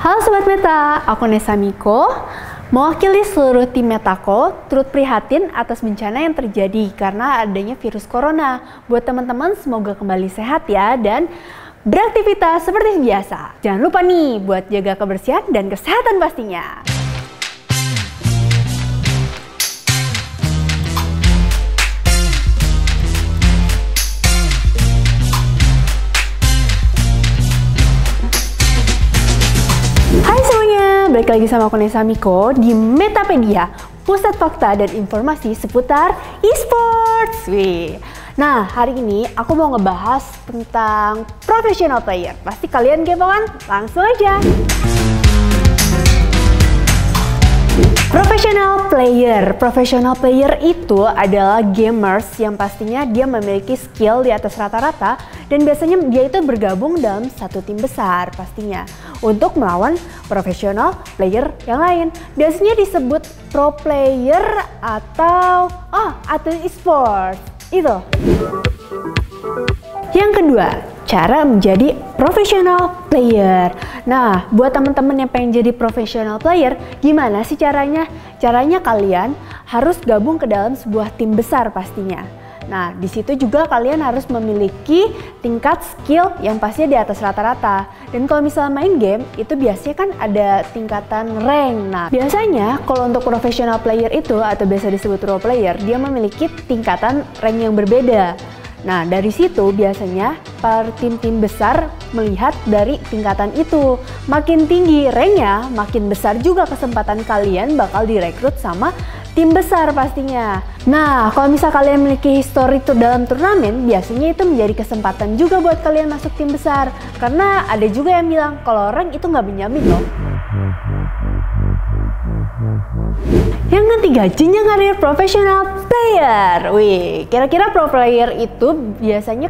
Halo Sobat Meta, aku Nesa Miko. Mewakili seluruh tim Metako, turut prihatin atas bencana yang terjadi karena adanya virus corona. Buat teman-teman semoga kembali sehat ya dan beraktivitas seperti biasa. Jangan lupa nih buat jaga kebersihan dan kesehatan pastinya. Balik lagi sama aku Nesa Miko di Metapedia, pusat fakta dan informasi seputar e-sports. Nah, hari ini aku mau ngebahas tentang professional player. Pasti kalian kepo kan? Langsung aja. Professional player itu adalah gamers yang pastinya dia memiliki skill di atas rata-rata dan biasanya dia itu bergabung dalam satu tim besar pastinya untuk melawan professional player yang lain. Biasanya disebut pro player atau atlet e-sports. Itu. Yang kedua, cara menjadi professional player. Nah, buat teman-teman yang pengen jadi professional player, gimana sih caranya? Caranya kalian harus gabung ke dalam sebuah tim besar pastinya. Nah, di situ juga kalian harus memiliki tingkat skill yang pastinya di atas rata-rata. Dan kalau misalnya main game, itu biasanya kan ada tingkatan rank. Nah, biasanya kalau untuk professional player itu atau biasa disebut pro player, dia memiliki tingkatan rank yang berbeda. Nah, dari situ biasanya para tim-tim besar melihat dari tingkatan itu. Makin tinggi ranknya, makin besar juga kesempatan kalian bakal direkrut sama tim besar pastinya. Nah, kalau misal kalian memiliki histori dalam turnamen, biasanya itu menjadi kesempatan juga buat kalian masuk tim besar. Karena ada juga yang bilang kalau rank itu nggak menjamin loh. Yang ketiga, jenjang karir profesional player. Kira-kira pro player itu biasanya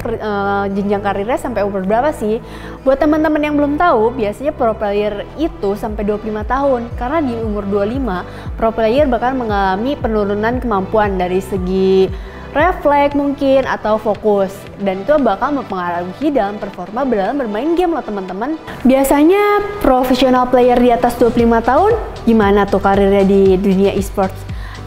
jenjang karirnya sampai umur berapa sih? Buat teman-teman yang belum tahu, biasanya pro player itu sampai 25 tahun. Karena di umur 25, pro player bakal mengalami penurunan kemampuan dari segi refleks mungkin atau fokus, dan itu bakal mempengaruhi dalam performa dalam bermain game loh teman-teman. Biasanya profesional player di atas 25 tahun gimana tuh karirnya di dunia e-sports?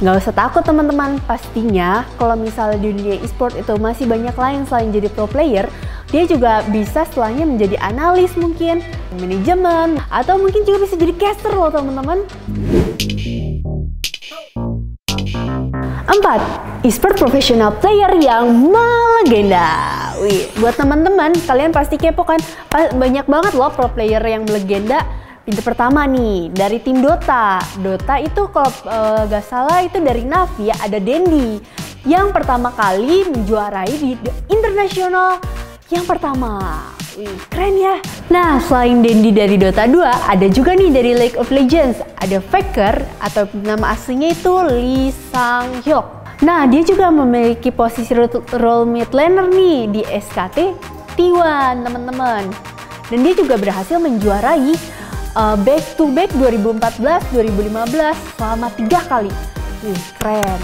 Nggak usah takut teman-teman, pastinya kalau misalnya di dunia e-sport itu masih banyak lain selain jadi pro player, dia juga bisa setelahnya menjadi analis mungkin, manajemen, atau mungkin juga bisa jadi caster loh teman-teman. 4. E-sport professional player yang melegenda. Buat teman-teman, kalian pasti kepo kan? Banyak banget loh pro player yang melegenda. Pintu pertama nih, dari tim Dota. Dota itu kalau gak salah itu dari Navi ya, ada Dendi. Yang pertama kali menjuarai di internasional yang pertama. Keren ya. Nah, selain Dendi dari Dota 2, ada juga nih dari League of Legends. Ada Faker atau nama aslinya itu Lee Sang-hyuk. Nah, dia juga memiliki posisi role mid laner nih di SKT T1, teman-teman. Dan dia juga berhasil menjuarai back to back 2014-2015 selama 3 kali. Keren.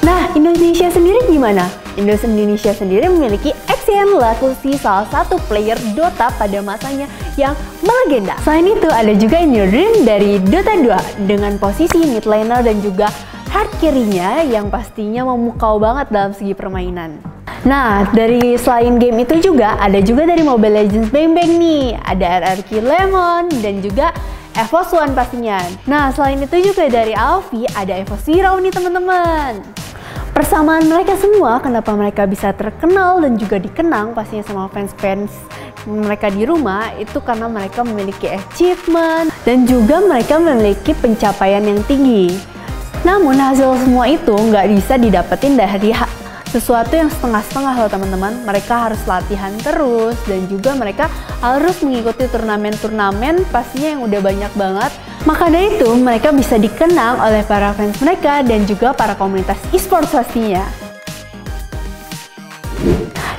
Nah, Indonesia sendiri gimana? Indonesia sendiri memiliki Xian Lakusi, salah satu player Dota pada masanya yang melegenda. Selain itu ada juga Dream dari Dota 2 dengan posisi mid laner dan juga hard carry-nya yang pastinya memukau banget dalam segi permainan. Nah, dari selain game itu juga ada juga dari Mobile Legends Bang Bang nih, ada RRQ Lemon dan juga EVOS One pastinya. Nah, selain itu juga dari Alfie ada EVOS Zero nih teman-teman. Persamaan mereka semua, kenapa mereka bisa terkenal dan juga dikenang pastinya sama fans-fans mereka di rumah, itu karena mereka memiliki achievement dan juga mereka memiliki pencapaian yang tinggi. Namun hasil semua itu nggak bisa didapetin dari sesuatu yang setengah-setengah loh teman-teman. Mereka harus latihan terus dan juga mereka harus mengikuti turnamen-turnamen pastinya yang udah banyak banget. Maka dari itu mereka bisa dikenang oleh para fans mereka dan juga para komunitas e-sports pastinya.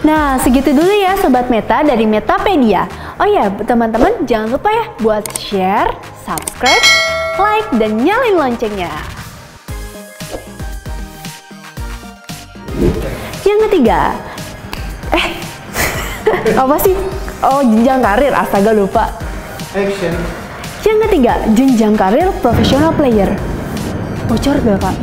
Nah, segitu dulu ya Sobat Meta dari Metapedia. Oh ya teman-teman, jangan lupa ya buat share, subscribe, like, dan nyalain loncengnya. Yang ketiga, Apa sih? Oh, jenjang karir. Astaga, lupa. Action. Yang ketiga, jenjang karir profesional player. Bocor gak, Kak?